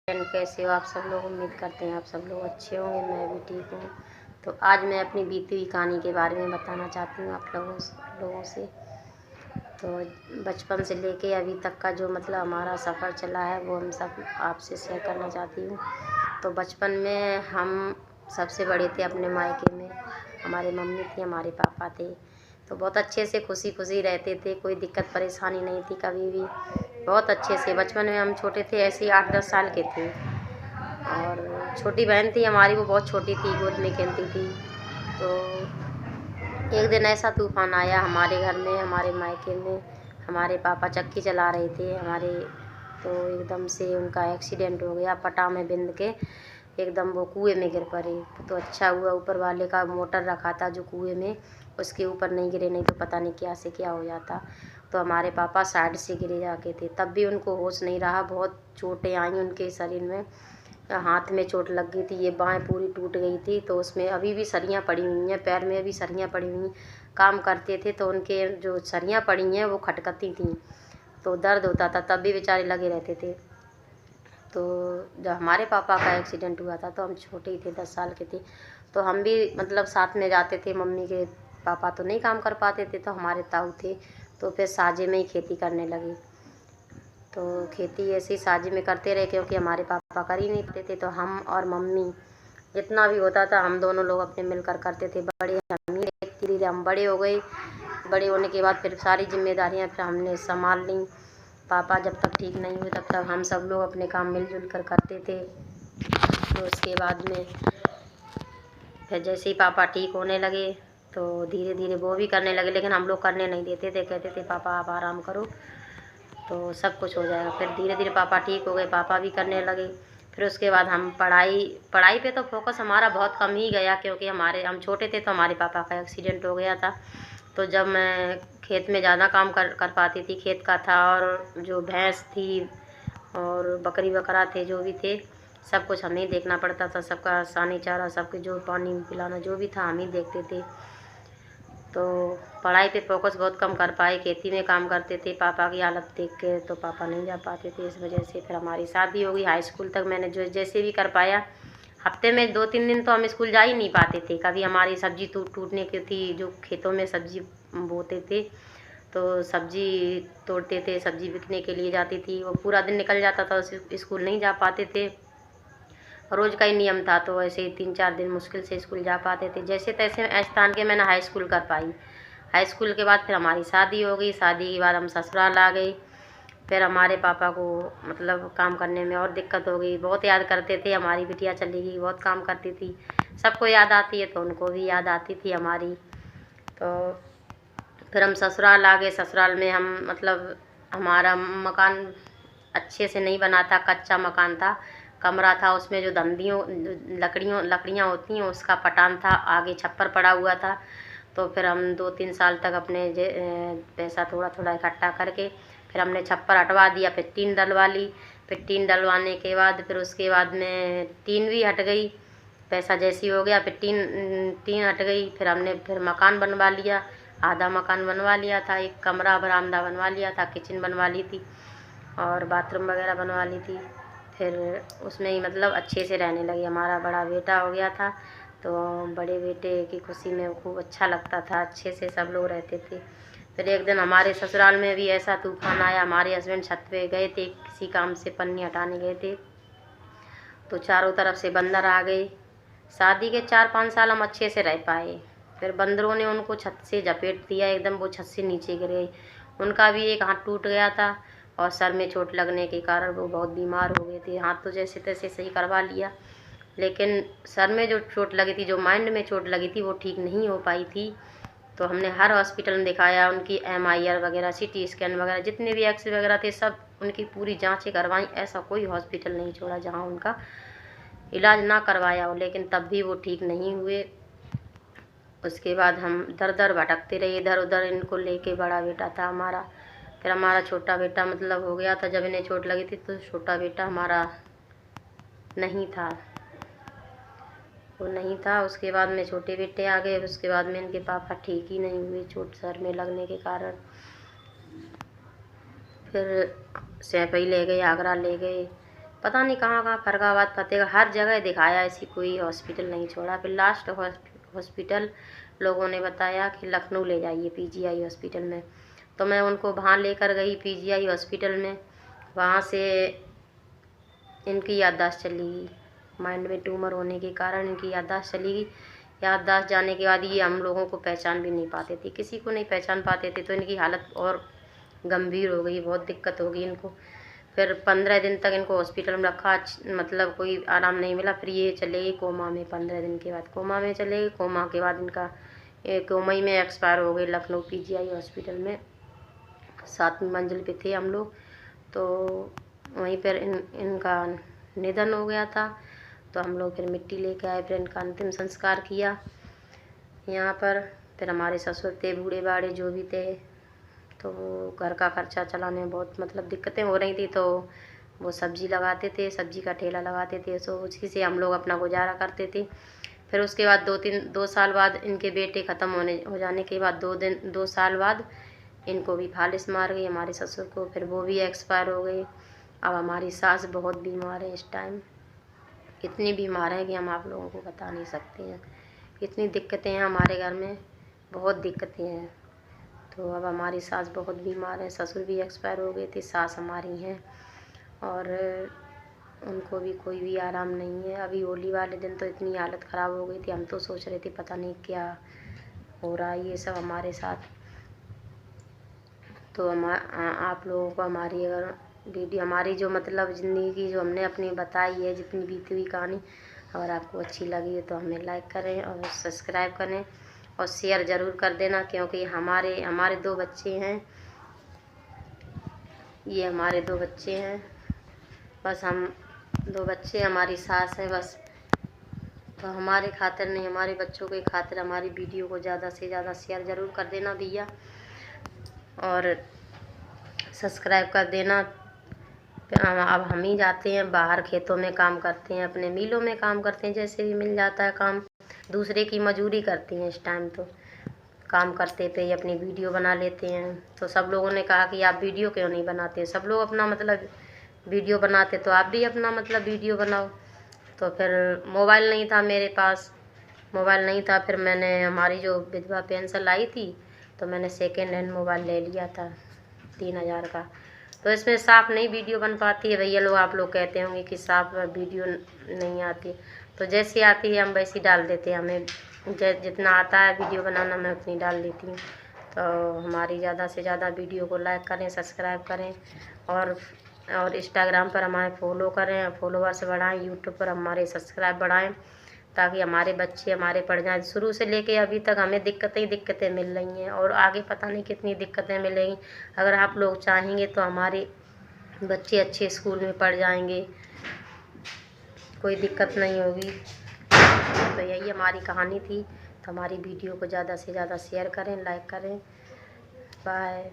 कैसे हो आप सब लोग। उम्मीद करते हैं आप सब लोग अच्छे होंगे। मैं भी ठीक हूँ। तो आज मैं अपनी बीती हुई कहानी के बारे में बताना चाहती हूँ आप लोगों से। तो बचपन से लेके अभी तक का जो मतलब हमारा सफ़र चला है वो हम सब आपसे शेयर करना चाहती हूँ। तो बचपन में हम सबसे बड़े थे अपने मायके में। हमारी मम्मी थी, हमारे पापा थे। तो बहुत अच्छे से खुशी खुशी रहते थे, कोई दिक्कत परेशानी नहीं थी कभी भी। बहुत अच्छे से बचपन में हम छोटे थे, ऐसे ही 8-10 साल के थे। और छोटी बहन थी हमारी, वो बहुत छोटी थी, गोद में खेलती थी। तो एक दिन ऐसा तूफ़ान आया हमारे घर में, हमारे मायके में। हमारे पापा चक्की चला रहे थे हमारे, तो एकदम से उनका एक्सीडेंट हो गया। पटा में बिंद के एकदम वो कुएं में गिर पड़े। तो अच्छा हुआ ऊपर वाले का मोटर रखा था जो कुएं में, उसके ऊपर नहीं गिरे, नहीं तो पता नहीं क्या से क्या हो जाता। तो हमारे पापा साइड से गिरे जाके थे, तब भी उनको होश नहीं रहा। बहुत चोटें आई उनके शरीर में, हाथ में चोट लग गई थी, ये बाँह पूरी टूट गई थी। तो उसमें अभी भी सरियाँ पड़ी हुई हैं, पैर में भी सरियाँ पड़ी हुई। काम करते थे तो उनके जो सरियाँ पड़ी हैं वो खटकती थीं, तो दर्द होता था, तब भी बेचारे लगे रहते थे। तो जब हमारे पापा का एक्सीडेंट हुआ था तो हम छोटे ही थे, 10 साल के थे। तो हम भी मतलब साथ में जाते थे। मम्मी के पापा तो नहीं काम कर पाते थे, तो हमारे ताऊ थे, तो फिर साझे में ही खेती करने लगे। तो खेती ऐसे ही साझे में करते रहे, क्योंकि हमारे पापा कर ही नहीं पाते थे। तो हम और मम्मी जितना भी होता था हम दोनों लोग अपने मिलकर करते थे। बड़े हम ही धीरे धीरे हम बड़े हो गए। बड़े होने के बाद फिर सारी जिम्मेदारियां फिर हमने संभाल ली। पापा जब तक ठीक नहीं हुए तब तक हम सब लोग अपने काम मिलजुल कर करते थे। तो उसके बाद में फिर जैसे ही पापा ठीक होने लगे तो धीरे धीरे वो भी करने लगे, लेकिन हम लोग करने नहीं देते थे। कहते थे पापा आप आराम करो तो सब कुछ हो जाएगा। फिर धीरे धीरे पापा ठीक हो गए, पापा भी करने लगे। फिर उसके बाद हम पढ़ाई पे तो फोकस हमारा बहुत कम ही गया, क्योंकि हम छोटे थे तो हमारे पापा का एक्सीडेंट हो गया था। तो जब मैं खेत में ज़्यादा काम कर पाती थी, खेत का था, और जो भैंस थी और बकरी बकरा थे, जो भी थे सब कुछ हमें ही देखना पड़ता था। सबका सानी चारा, सबके जो पानी पिलाना जो भी था हम ही देखते थे। तो पढ़ाई पे फोकस बहुत कम कर पाए, खेती में काम करते थे। पापा की हालत देख के तो पापा नहीं जा पाते थे, इस वजह से फिर हमारी शादी हो गई। हाई स्कूल तक मैंने जो जैसे भी कर पाया। हफ्ते में 2-3 दिन तो हम स्कूल जा ही नहीं पाते थे। कभी हमारी सब्जी टूटने की थी, जो खेतों में सब्जी बोते थे तो सब्जी तोड़ते थे, सब्जी बिकने के लिए जाती थी। वो पूरा दिन निकल जाता था, स्कूल नहीं जा पाते थे। रोज़ का ही नियम था, तो ऐसे ही 3-4 दिन मुश्किल से स्कूल जा पाते थे। जैसे तैसे ऐश के मैंने हाई स्कूल कर पाई। हाई स्कूल के बाद फिर हमारी शादी हो गई। शादी के बाद हम ससुराल आ गए। फिर हमारे पापा को मतलब काम करने में और दिक्कत हो गई। बहुत याद करते थे, हमारी बिटिया चली गई, बहुत काम करती थी। सबको याद आती है तो उनको भी याद आती थी हमारी। तो फिर हम ससुराल आ गए। ससुराल में हम मतलब हमारा मकान अच्छे से नहीं बना था, कच्चा मकान था, कमरा था। उसमें जो लकड़ियाँ होती हैं उसका पटान था, आगे छप्पर पड़ा हुआ था। तो फिर हम 2-3 साल तक अपने पैसा थोड़ा थोड़ा इकट्ठा करके फिर हमने छप्पर हटवा दिया, फिर टीन डलवा ली। फिर टीन डलवाने के बाद फिर उसके बाद में टीन भी हट गई। पैसा जैसी हो गया फिर टीन हट गई। फिर हमने फिर मकान बनवा लिया, आधा मकान बनवा लिया था। एक कमरा बरामदा बनवा लिया था, किचन बनवा ली थी और बाथरूम वगैरह बनवा ली थी। फिर उसमें ही मतलब अच्छे से रहने लगे। हमारा बड़ा बेटा हो गया था, तो बड़े बेटे की खुशी में खूब अच्छा लगता था, अच्छे से सब लोग रहते थे। फिर एक दिन हमारे ससुराल में भी ऐसा तूफ़ान आया। हमारे हस्बैंड छत पे गए थे, किसी काम से पन्नी हटाने गए थे, तो चारों तरफ से बंदर आ गए। शादी के 4-5 साल हम अच्छे से रह पाए। फिर बंदरों ने उनको छत से झपेट दिया, एकदम वो छत से नीचे गिर गई। उनका भी एक हाथ टूट गया था और सर में चोट लगने के कारण वो बहुत बीमार हो गए थे। हाथ तो जैसे तैसे सही करवा लिया, लेकिन सर में जो चोट लगी थी, जो माइंड में चोट लगी थी, वो ठीक नहीं हो पाई थी। तो हमने हर हॉस्पिटल में दिखाया, उनकी MIR वगैरह, CT स्कैन वगैरह, जितने भी एक्सरे वगैरह थे सब उनकी पूरी जाँचें करवाई। ऐसा कोई हॉस्पिटल नहीं छोड़ा जहाँ उनका इलाज ना करवाया हो, लेकिन तब भी वो ठीक नहीं हुए। उसके बाद हम दर दर भटकते रहे इधर उधर इनको लेके। बड़ा बेटा था हमारा, फिर हमारा छोटा बेटा मतलब हो गया था। जब इन्हें चोट लगी थी तो छोटा बेटा हमारा नहीं था, वो नहीं था। उसके बाद में छोटे बेटे आ गए। उसके बाद में इनके पापा ठीक ही नहीं हुए चोट सर में लगने के कारण। फिर सैफई ले गए, आगरा ले गए, पता नहीं कहाँ कहाँ, फरगाबाद, फतेहगढ़, हर जगह दिखाया, ऐसी कोई हॉस्पिटल नहीं छोड़ा। फिर लास्ट हॉस्पिटल लोगों ने बताया कि लखनऊ ले जाइए पीजीआई हॉस्पिटल में। तो मैं उनको वहाँ लेकर गई पीजीआई हॉस्पिटल में। वहाँ से इनकी याददाश्त चली गई, माइंड में ट्यूमर होने के कारण इनकी याददाश्त चली गई। याददाश्त जाने के बाद ये हम लोगों को पहचान भी नहीं पाते थे, किसी को नहीं पहचान पाते थे। तो इनकी हालत और गंभीर हो गई, बहुत दिक्कत हो गई इनको। फिर 15 दिन तक इनको हॉस्पिटल में रखा, मतलब कोई आराम नहीं मिला। फिर ये चले गए कोमा में, 15 दिन के बाद कोमा में चले गए। कोमा के बाद इनका कोमा में एक्सपायर हो गए लखनऊ पीजीआई हॉस्पिटल में। 7वीं मंजिल पे थे हम लोग, तो वहीं पर इनका निधन हो गया था। तो हम लोग फिर मिट्टी लेके आए, फिर इनका अंतिम संस्कार किया यहाँ पर। फिर हमारे ससुर थे बूढ़े बाड़े जो भी थे, तो घर का खर्चा चलाने में बहुत मतलब दिक्कतें हो रही थी। तो वो सब्जी लगाते थे, सब्जी का ठेला लगाते थे, सो उसी से हम लोग अपना गुजारा करते थे। फिर उसके बाद 2 साल बाद इनके बेटे ख़त्म हो जाने के बाद 2 साल बाद इनको भी फालिस मार गई हमारे ससुर को। फिर वो भी एक्सपायर हो गए। अब हमारी सास बहुत बीमार है इस टाइम, इतनी बीमार है कि हम आप लोगों को बता नहीं सकते हैं। इतनी दिक्कतें हैं हमारे घर में, बहुत दिक्कतें हैं। तो अब हमारी सास बहुत बीमार है, ससुर भी एक्सपायर हो गए थे, सास हमारी हैं, और उनको भी कोई भी आराम नहीं है। अभी होली वाले दिन तो इतनी हालत ख़राब हो गई थी, हम तो सोच रहे थे पता नहीं क्या हो रहा है ये सब हमारे साथ। तो आप लोगों को हमारी अगर वीडियो, हमारी जो मतलब ज़िंदगी की जो हमने अपनी बताई है, जितनी बीती हुई कहानी, अगर आपको अच्छी लगी है तो हमें लाइक करें और सब्सक्राइब करें और शेयर ज़रूर कर देना। क्योंकि हमारे 2 बच्चे हैं, ये हमारे 2 बच्चे हैं, बस हम 2 बच्चे, हमारी सास है बस। तो हमारे खातिर नहीं, हमारे बच्चों के खातिर हमारी वीडियो को ज़्यादा से ज़्यादा शेयर ज़रूर कर देना भैया, और सब्सक्राइब कर देना। अब हम ही जाते हैं बाहर, खेतों में काम करते हैं, अपने मिलों में काम करते हैं, जैसे भी मिल जाता है काम, दूसरे की मजूरी करते हैं इस टाइम। तो काम करते पे ही अपनी वीडियो बना लेते हैं। तो सब लोगों ने कहा कि आप वीडियो क्यों नहीं बनाते, सब लोग अपना मतलब वीडियो बनाते, तो आप भी अपना मतलब वीडियो बनाओ। तो फिर मोबाइल नहीं था मेरे पास, मोबाइल नहीं था। फिर मैंने हमारी जो विधवा पेंशन आई थी, तो मैंने सेकेंड हैंड मोबाइल ले लिया था 3000 का। तो इसमें साफ नहीं वीडियो बन पाती है भैया लोग, आप लोग कहते होंगे कि साफ वीडियो नहीं आती। तो जैसी आती है हम वैसी डाल देते हैं, हमें जितना आता है वीडियो बनाना मैं उतनी डाल देती हूँ। तो हमारी ज़्यादा से ज़्यादा वीडियो को लाइक करें, सब्सक्राइब करें, और इंस्टाग्राम पर हमारे फॉलो करें, फॉलोवर्स बढ़ाएं, यूट्यूब पर हमारे सब्सक्राइब बढ़ाएं, ताकि हमारे बच्चे हमारे पढ़ जाएं। शुरू से लेके अभी तक हमें दिक्कतें मिल रही हैं, और आगे पता नहीं कितनी दिक्कतें मिलेंगी। अगर आप लोग चाहेंगे तो हमारे बच्चे अच्छे स्कूल में पढ़ जाएंगे, कोई दिक्कत नहीं होगी। तो यही हमारी कहानी थी। तो हमारी वीडियो को ज़्यादा से ज़्यादा शेयर करें, लाइक करें। बाय।